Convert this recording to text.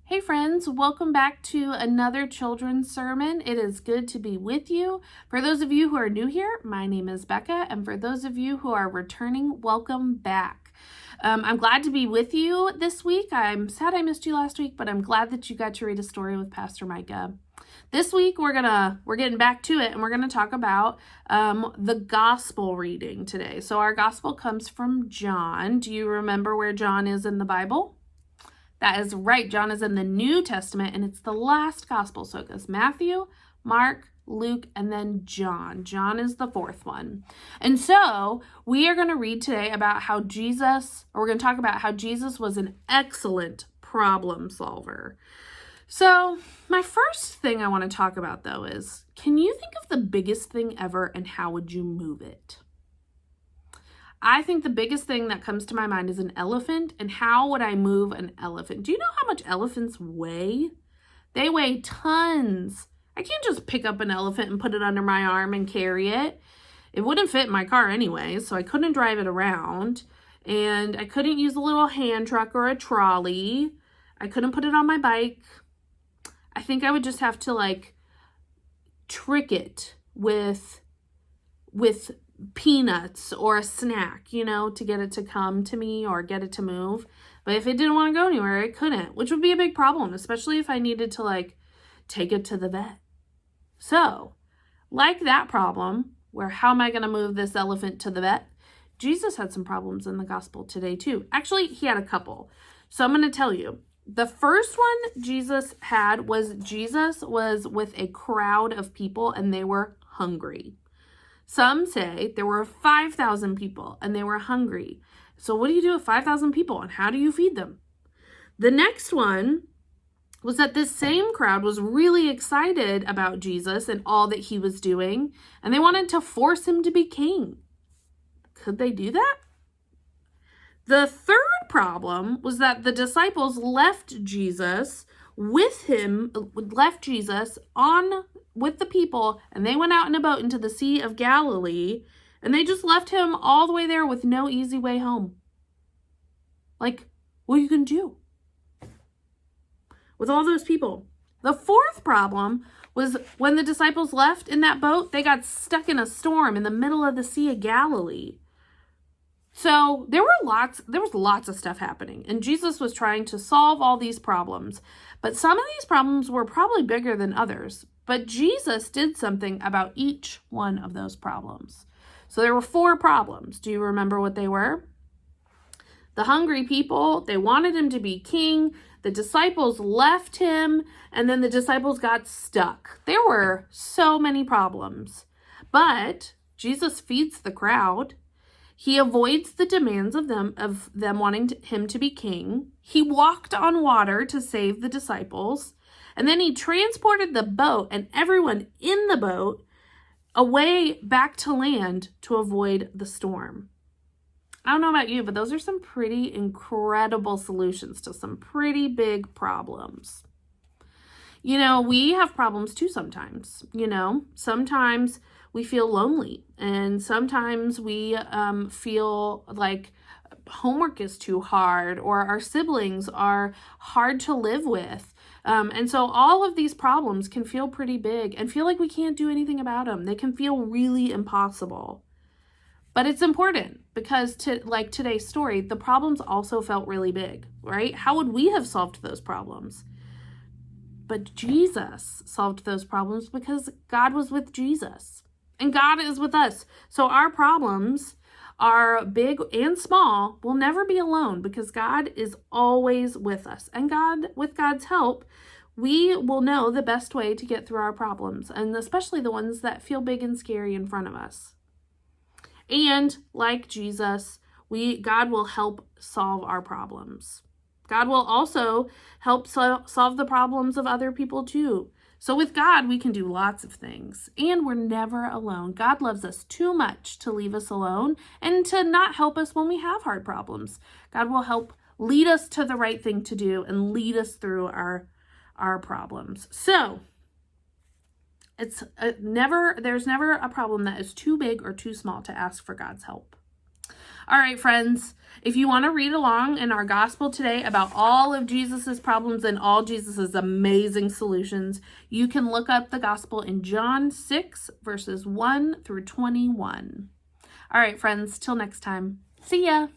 Hey friends, welcome back to another children's sermon. It is good to be with you. For those of you who are new here, my name is Becca, and for those of you who are returning, welcome back. I'm glad to be with you this week. I'm sad I missed you last week, but I'm glad that you got to read a story with Pastor Micah. This week we're getting back to it, and we're gonna talk about the gospel reading today. So our gospel comes from John. Do you remember where John is in the Bible? That is right. John is in the New Testament, and it's the last gospel. So it goes Matthew, Mark, Luke, and then John. John is the fourth one. And so we are going to read today about how we're going to talk about how Jesus was an excellent problem solver. So my first thing I want to talk about, though, is can you think of the biggest thing ever, and how would you move it? I think the biggest thing that comes to my mind is an elephant, and how would I move an elephant? Do you know how much elephants weigh? They weigh tons. I can't just pick up an elephant and put it under my arm and carry it. It wouldn't fit in my car anyway, so I couldn't drive it around, and I couldn't use a little hand truck or a trolley. I couldn't put it on my bike. I think I would just have to trick it with peanuts or a snack, to get it to come to me or get it to move. But if it didn't want to go anywhere, it couldn't, which would be a big problem, especially if I needed to take it to the vet. So, like that problem, where how am I going to move this elephant to the vet? Jesus had some problems in the gospel today too. Actually, he had a couple. So I'm going to tell you. The first one Jesus was with a crowd of people, and they were hungry. Some say there were 5,000 people and they were hungry. So what do you do with 5,000 people, and how do you feed them? The next one was that this same crowd was really excited about Jesus and all that he was doing, and they wanted to force him to be king. Could they do that? The third problem was that the disciples left Jesus with the people, and they went out in a boat into the Sea of Galilee, and they just left him all the way there with no easy way home. What are you going to do with all those people? The fourth problem was when the disciples left in that boat, they got stuck in a storm in the middle of the Sea of Galilee. So there was lots of stuff happening, and Jesus was trying to solve all these problems. But some of these problems were probably bigger than others. But Jesus did something about each one of those problems. So there were 4 problems. Do you remember what they were? The hungry people, they wanted him to be king. The disciples left him, and then the disciples got stuck. There were so many problems. But Jesus feeds the crowd. He avoids the demands of them wanting him to be king. He walked on water to save the disciples. And then he transported the boat and everyone in the boat away back to land to avoid the storm. I don't know about you, but those are some pretty incredible solutions to some pretty big problems. We have problems too sometimes. Sometimes we feel lonely, and sometimes we feel like homework is too hard, or our siblings are hard to live with. And so all of these problems can feel pretty big and feel like we can't do anything about them. They can feel really impossible. But it's important because today's story, the problems also felt really big, right? How would we have solved those problems? But Jesus solved those problems because God was with Jesus. And God is with us. So our problems are big and small, will never be alone because God is always with us. And with God's help, we will know the best way to get through our problems, and especially the ones that feel big and scary in front of us. And like Jesus, God will help solve our problems. God will also help solve the problems of other people too. So with God, we can do lots of things, and we're never alone. God loves us too much to leave us alone and to not help us when we have hard problems. God will help lead us to the right thing to do and lead us through our problems. So there's never a problem that is too big or too small to ask for God's help. All right, friends, if you want to read along in our gospel today about all of Jesus's problems and all Jesus's amazing solutions, you can look up the gospel in John 6, verses 1 through 21. All right, friends, till next time. See ya.